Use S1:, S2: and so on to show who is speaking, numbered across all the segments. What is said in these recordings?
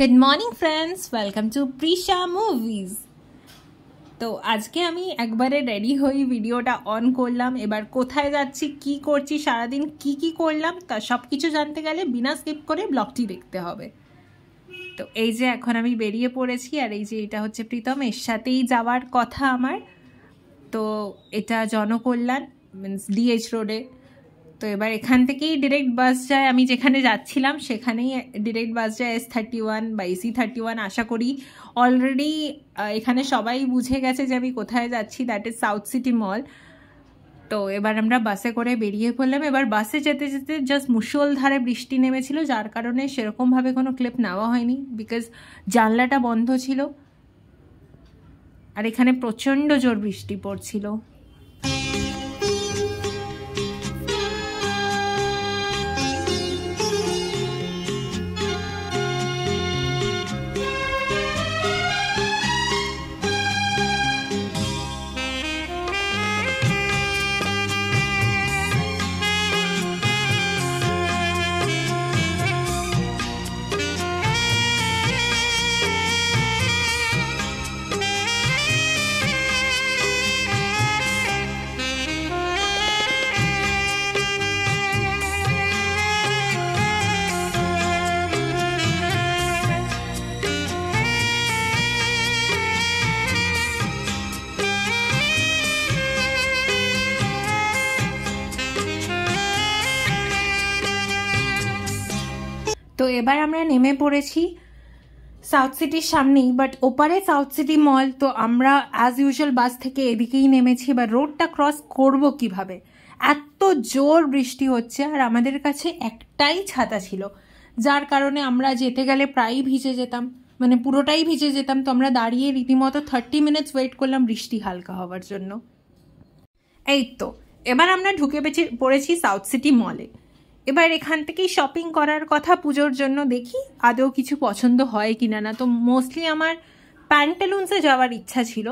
S1: Good morning friends, welcome to Prisha movies. তো আজকে আমি একবারে রেডি হয়ে ভিডিওটা অন করলাম। এবার কোথায় যাচ্ছি, কি করছি, সারাদিন কি করলাম তা সব কিছু জানতে গেলে বিনা স্কিপ করে ব্লগটি দেখতে হবে। তো এই যে এখন আমি বেরিয়ে পড়েছি, আর এই যে এটা হচ্ছে প্রীতম, এর সাথেই যাওয়ার কথা আমার। তো এটা জনকল্যাণ মিন্স ডিএইচ রোডে। তো এবার এখান থেকেই ডিরেক্ট বাস যায়, আমি যেখানে যাচ্ছিলাম সেখানেই ডিরেক্ট বাস যায় S31 বা AC31। আশা করি অলরেডি এখানে সবাই বুঝে গেছে যে আমি কোথায় যাচ্ছি, দ্যাট ইজ সাউথ সিটি মল। তো এবার আমরা বাসে করে বেরিয়ে পড়লাম। এবার বাসে যেতে যেতে জাস্ট মুষলধারে বৃষ্টি নেমেছিল, যার কারণে সেরকমভাবে কোনো ক্লিপ নেওয়া হয়নি, বিকজ জানলাটা বন্ধ ছিল আর এখানে প্রচণ্ড জোর বৃষ্টি পড়ছিল। তো এবার আমরা নেমে পড়েছি সাউথ সিটির সামনেই, বাট ওপারে সাউথ সিটি মল। তো আমরা অ্যাজ ইউজুয়াল বাস থেকে এদিকেই নেমেছি। এবার রোডটা ক্রস করব কিভাবে, এত জোর বৃষ্টি হচ্ছে, আর আমাদের কাছে একটাই ছাতা ছিল, যার কারণে আমরা যেতে গেলে প্রায়ই ভিজে যেতাম, মানে পুরোটাই ভিজে যেতাম। তো আমরা দাঁড়িয়ে রীতিমতো 30 মিনিটস ওয়েট করলাম বৃষ্টি হালকা হওয়ার জন্য। এই তো এবার আমরা ঢুকে পড়েছি সাউথ সিটি মলে। এবার এখান থেকেই শপিং করার কথা পুজোর জন্য, দেখি আদৌ কিছু পছন্দ হয় কিনা না। তো মোস্টলি আমার প্যান্টালুন্সে যাওয়ার ইচ্ছা ছিল,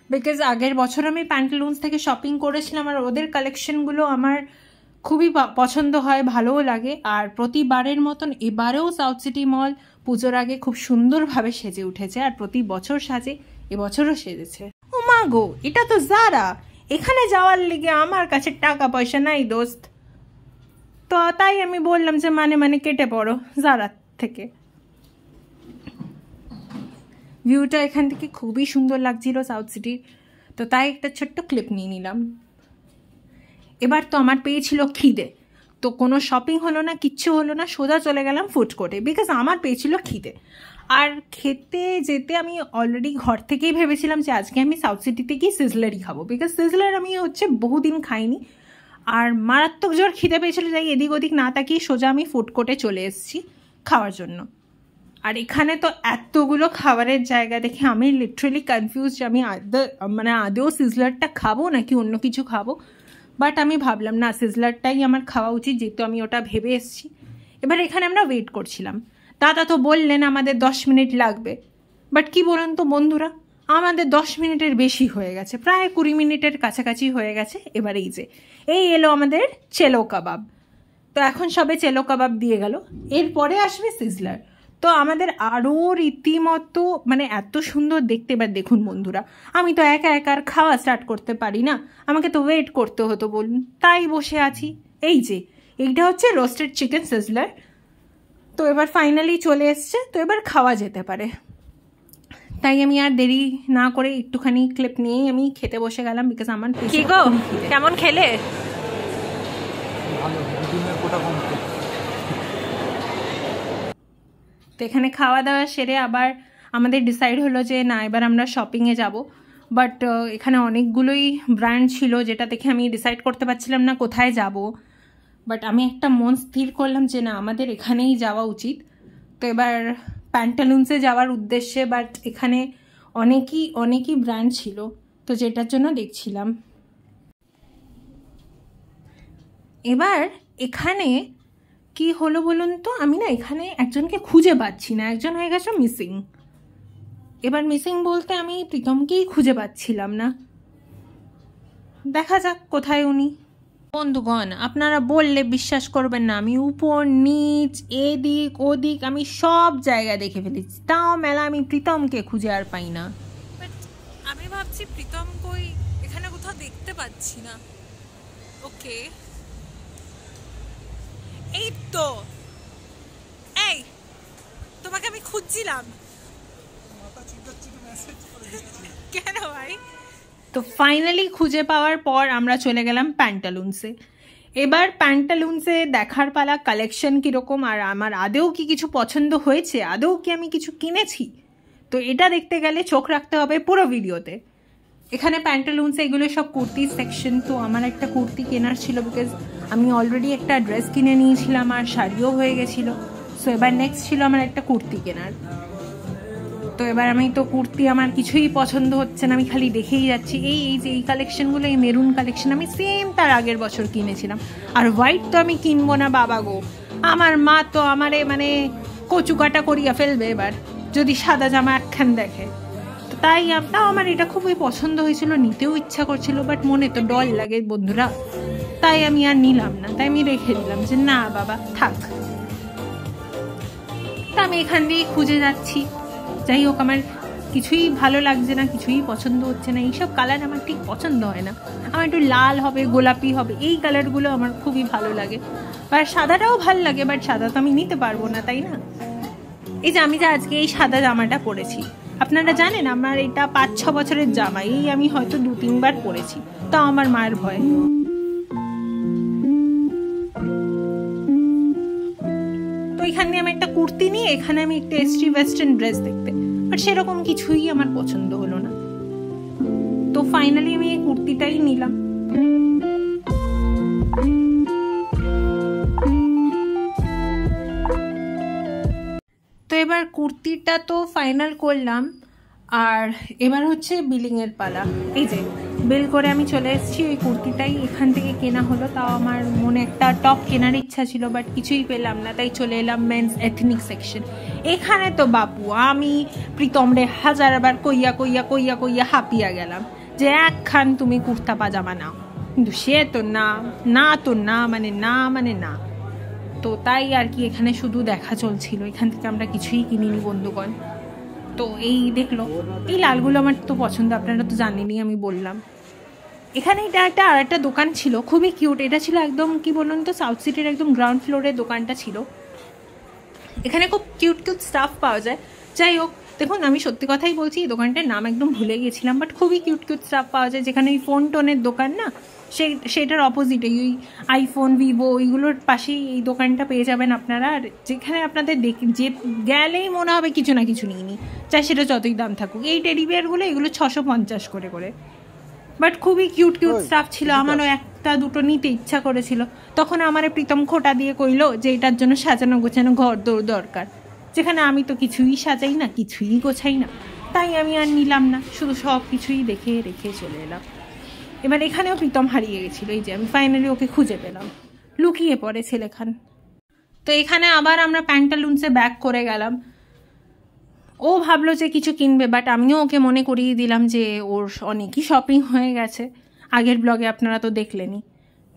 S1: বিকজ আগের বছর আমি প্যান্টালুন্স থেকে শপিং করেছিলাম, আর ওদের কালেকশনগুলো আমার খুবই পছন্দ হয়, ভালোও লাগে। আর প্রতিবারের মতন এবারেও সাউথ সিটি মল পুজোর আগে খুব সুন্দরভাবে সেজে উঠেছে, আর প্রতি বছর সাজে, এবছরও সেজেছে। ও মা গো, এটা তো জারা! এখানে যাওয়ার লিগে আমার কাছে টাকা পয়সা নাই দোস্ত। তো তাই আমি বললাম যে মানে কেটে পড়ো জারা থেকে। ভিউটা এখান থেকে খুবই সুন্দর লাগছিল সাউথ সিটির, তো তাই একটা ছোট্ট ক্লিপ নিয়ে নিলাম। এবার তো আমার পেয়েছিল খিদে, তো কোনো শপিং হলো না, কিচ্ছু হলো না, সোজা চলে গেলাম ফুড কোর্টে, বিকজ আমার পেয়েছিল খিদে। আর খেতে যেতে আমি অলরেডি ঘর থেকেই ভেবেছিলাম যে আজকে আমি সাউথ সিটিতে গিয়ে সিজলারই খাবো, বিকজ সিজলার আমি বহুদিন খাইনি। আর মারাত্মক জোর খিদে পেয়েছিল, যাই এদিক ওদিক না তাকিয়ে সোজা আমি ফুড কোর্টে চলে এসেছি খাওয়ার জন্য। আর এখানে তো এতগুলো খাবারের জায়গা দেখে আমি লিটারেলি কনফিউজ যে আমি আদৌ সিজলারটা খাবো নাকি অন্য কিছু খাবো। বাট আমি ভাবলাম না, সিজলারটাই আমার খাওয়া উচিত, যেহেতু আমি ওটা ভেবে এসেছি। এবার এখানে আমরা ওয়েট করছিলাম, দাদা তো বললেন আমাদের 10 মিনিট লাগবে, বাট কি বলুন তো বন্ধুরা, আমাদের 10 মিনিটের বেশি হয়ে গেছে, প্রায় 20 মিনিটের কাছাকাছি হয়ে গেছে। এবার এই এলো আমাদের চেলো কাবাব। তো এখন সবে চেলো কাবাব দিয়ে গেল, এরপরে আসবে সিজলার। তো আমাদের আরও রীতিমতো এত সুন্দর দেখতে। এবার দেখুন বন্ধুরা, আমি তো একা আর খাওয়া স্টার্ট করতে পারি না, আমাকে তো ওয়েট করতে হতো বলুন, তাই বসে আছি। এইটা হচ্ছে রোস্টেড চিকেন সিজলার। তো এবার ফাইনালি চলে এসছে, তো এবার খাওয়া যেতে পারে। তাই আমি আর দেরি না করে একটুখানি ক্লিপ নিয়েই আমি খেতে বসে গেলাম, বিকজ আমার কি গো কেমন খেলে? তো এখানে খাওয়া দাওয়া সেরে আবার আমাদের ডিসাইড হলো যে না, এবার আমরা শপিংয়ে যাব। বাট এখানে অনেকগুলোই ব্র্যান্ড ছিল, যেটা দেখে আমি ডিসাইড করতে পারছিলাম না কোথায় যাব। বাট আমি একটা মন স্থির করলাম যে না, আমাদের এখানেই যাওয়া উচিত। তো এবার প্যান্টালুন্সে যাওয়ার উদ্দেশ্যে, বাট এখানে অনেকই ব্র্যান্ড ছিল, তো যেটার জন্য দেখছিলাম। এবার এখানে কি হলো বলুন তো, আমি না এখানে একজনকে খুঁজে পাচ্ছি না, একজন হয়ে গেছে মিসিং। এবার মিসিং বলতে আমি প্রীতমকেই খুঁজে পাচ্ছিলাম না, দেখা যাক কোথায় উনি। বন্ধুগণ, আপনারা বললে বিশ্বাস করবেন না, আমি উপর নিচ এদিক ওদিক আমি সব জায়গা দেখে ফেলেছি, তাও মেলা আমি প্রীতমকে খুঁজে আর পাই না।
S2: আমি ভাবছি প্রীতম কই, এখানে কোথাও দেখতে পাচ্ছি না। ওকে, এই তো, এই তোমাকে আমি খুঁজছিলাম। কেন ভাই?
S1: তো ফাইনালি খুঁজে পাওয়ার পর আমরা চলে গেলাম প্যান্টালুন্সে। এবার প্যান্টালুন্সে দেখার পালা কালেকশন কীরকম, আর আমার আদেও কি কিছু পছন্দ হয়েছে, আদেও কি আমি কিছু কিনেছি। তো এটা দেখতে গেলে চোখ রাখতে হবে পুরো ভিডিওতে। এখানে প্যান্টালুন্সে এগুলো সব কুর্তির সেকশন। তো আমার একটা কুর্তি কেনার ছিল, বিকজ আমি অলরেডি একটা ড্রেস কিনে নিয়েছিলাম আর শাড়িও হয়ে গেছিলো। সো এবার নেক্সট ছিল আমার একটা কুর্তি কেনার। তো এবার আমি তো কুর্তি আমার কিছুই পছন্দ হচ্ছে না, আমি খালি দেখেই যাচ্ছি। এই যে এই কালেকশনগুলো, এই মেরুন কালেকশন আমি সেম তার আগের বছর কিনেছিলাম। আর হোয়াইট তো আমি কিনবো না বাবা গো, আমার মা তো আমারে মানে কচু কাটা করিয়া ফেলবে এবার যদি সাদা জামা একখান দেখে। তো তাই তাও আমার এটা খুবই পছন্দ হয়েছিল, নিতেও ইচ্ছা করছিল, বাট মনে তো ডর লাগে বন্ধুরা, তাই আমি আর নিলাম না। তাই আমি রেখে দিলাম যে না বাবা থাক। তা আমি এখান দিয়ে খুঁজে যাচ্ছি। যাই হোক, আমার কিছুই ভালো লাগছে না, কিছুই পছন্দ হচ্ছে না। এইসব কালার আমার ঠিক পছন্দ হয় না। আমার একটু লাল হবে, গোলাপি হবে, এই কালারগুলো আমার খুবই ভালো লাগে। আর সাদাটাও ভালো লাগে, বাট সাদা তো আমি নিতে পারবো না, তাই না? এই যে আমি যে আজকে এই সাদা জামাটা পরেছি, আপনারা জানেন আমার এটা 5-6 বছরের জামা, এই আমি হয়তো 2-3 বার পরেছি, তাও আমার মায়ের ভয়। তো এখান দিয়ে আমি একটা কুর্তি নিয়ে এখানে আমি একটা এসটি ওয়েস্টার্ন ড্রেস দেখতে, বাট সেরকম কিছুই আমার পছন্দ হলো না। তো ফাইনালি আমি এই কুর্তিটাই নিলাম। তো এবার কুর্তিটা তো ফাইনাল করলাম, আর এবার হচ্ছে বিলিংয়ের পালা। এই যে বিল করে আমি চলে এসেছি, ওই কুর্তিটাই এখান থেকে কেনা হলো। তাও আমার মনে একটা টপ কেনার ইচ্ছা ছিল, বাট কিছুই পেলাম না, তাই চলে এলাম মেন্স এথনিক সেকশন। এখানে তো বাপু আমি প্রীতমরে হাজারবার কইয়া কইয়া কইয়া কইয়া হাঁপিয়া গেলাম যে একখান তুমি কুর্তা পাজামা নাও, কিন্তু সে তো না না তো না মানে না মানে না। তো তাই আর কি এখানে শুধু দেখা চলছিল, এখান থেকে আমরা কিছুই কিনিনি বন্ধুগণ। তো এই দেখলো, এই লালগুলো আমার তো পছন্দ, আপনারা তো জানেনই, আমি বললাম। এখানে এটা আর একটা দোকান ছিল, খুবই কিউট। এটা ছিল একদম কি বলুন তো, সাউথ সিটির একদম গ্রাউন্ড ফ্লোরে দোকানটা ছিল। এখানে খুব কিউট কিউট স্টাফ পাওয়া যায়। যাই হোক, দেখুন আমি সত্যি কথাই বলছি, এই দোকানটার নাম একদম ভুলে গিয়েছিলাম, বাট খুবই কিউট কিউট স্টাফ পাওয়া যায়। যেখানে ওই ফোন টোনের দোকান না, সেটার অপোজিটে ওই আইফোন ভিভো ওইগুলোর পাশেই এই দোকানটা পেয়ে যাবেন আপনারা। আর যেখানে আপনাদের যে গেলেই মনে হবে কিছু না কিছু নিয়ে নিই, চাই সেটা যতই দাম থাকুক। এই টেডি বিয়ারগুলো এগুলো 650 করে, বাট খুবই কিউট কিউট স্টাফ ছিল। আমারও একটা দুটো নিতে ইচ্ছা করেছিল, তখন আমার প্রীতম খোটা দিয়ে কইলো যে এটার জন্য সাজানো গোছানো ঘর দরকার, যেখানে আমি তো কিছুই সাজাই না, কিছুই গোছাই না, তাই আমি আর নিলাম না, শুধু সব কিছুই দেখে রেখে চলে এলাম। এবার এখানেও প্রীতম হারিয়ে গেছিলো, এই যে আমি ফাইনালি ওকে খুঁজে পেলাম, লুকিয়ে পড়ে ছেলেখান। তো এখানে আবার আমরা প্যান্টালুন্সে ব্যাক করে গেলাম। ও ভাবলো যে কিছু কিনবে, বাট আমিও ওকে মনে করিয়ে দিলাম যে ওর অনেকই শপিং হয়ে গেছে, আগের ব্লগে আপনারা তো দেখলেনই।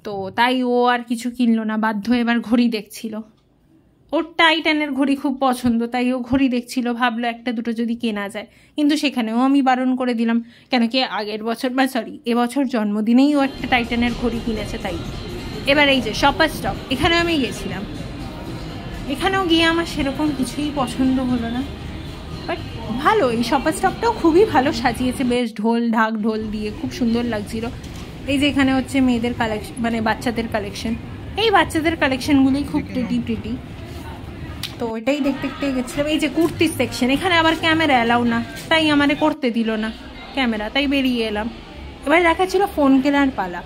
S1: তো তাই ও আর কিছু কিনলো না, বাধ্য এবার ঘড়ি দেখছিল। ওর টাইটানের ঘড়ি খুব পছন্দ, তাই ও ঘড়ি দেখছিল, ভাবলো একটা দুটো যদি কেনা যায়। কিন্তু সেখানেও আমি বারণ করে দিলাম, কেন কি আগের বছর এবছর জন্মদিনেই ও একটা টাইটানের ঘড়ি কিনেছে। তাই এবার এই যে শপার স্টপ, এখানে আমি গেছিলাম, এখানেও গিয়ে আমার সেরকম কিছুই পছন্দ হলো না। বাট ভালো, এই শপার স্টপটাও খুবই ভালো সাজিয়েছে, বেশ ঢোল দিয়ে খুব সুন্দর লাগছিল। এই যে এখানে হচ্ছে মেয়েদের কালেকশন, মানে বাচ্চাদের কালেকশন, এই বাচ্চাদের কালেকশনগুলোই খুব প্রিটি। তো এটাই দেখতে গেছিলাম। এই যে কুর্তির সেকশন, এখানে আবার ক্যামেরা অ্যালাউ না, তাই আমারে করতে দিল না ক্যামেরা, তাই বেরিয়ে এলাম। এবার দেখাচ্ছিল ফোন কেনার পালা,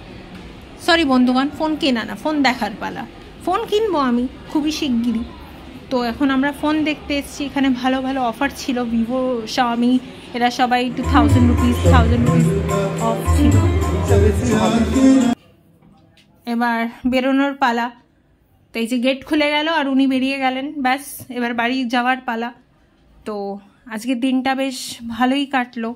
S1: সরি বন্ধুগণ, ফোন কেনা না, ফোন দেখার পালা। ফোন কিনবো আমি খুবই শিগগিরই। তো এখন আমরা ফোন দেখতে এসেছি, এখানে ভালো ভালো অফার ছিল, ভিভো শাওমি এরা সবাই 1000 রুপিস অফ ছিল। এবার বেরোনোর পালা। তো এই যে গেট খুলে গেল আর উনি বেরিয়ে গেলেন, ব্যাস এবার বাড়ি যাওয়ার পালা। তো আজকের দিনটা বেশ ভালোই কাটলো,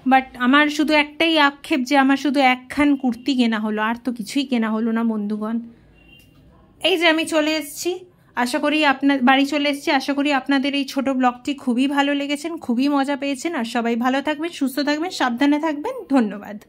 S1: বাট আমার শুধু একটাই আক্ষেপ যে আমার শুধু একখান কুর্তি কেনা হলো, আর তো কিছুই কেনা হলো না বন্ধুগণ। এই যে আমি চলে এসেছি, আশা করি বাড়ি চলে এসেছি। আশা করি আপনাদের এই ছোট ব্লগটি খুবই ভালো লেগেছেন, খুবই মজা পেয়েছেন। আর সবাই ভালো থাকবেন, সুস্থ থাকবেন, সাবধানে থাকবেন। ধন্যবাদ।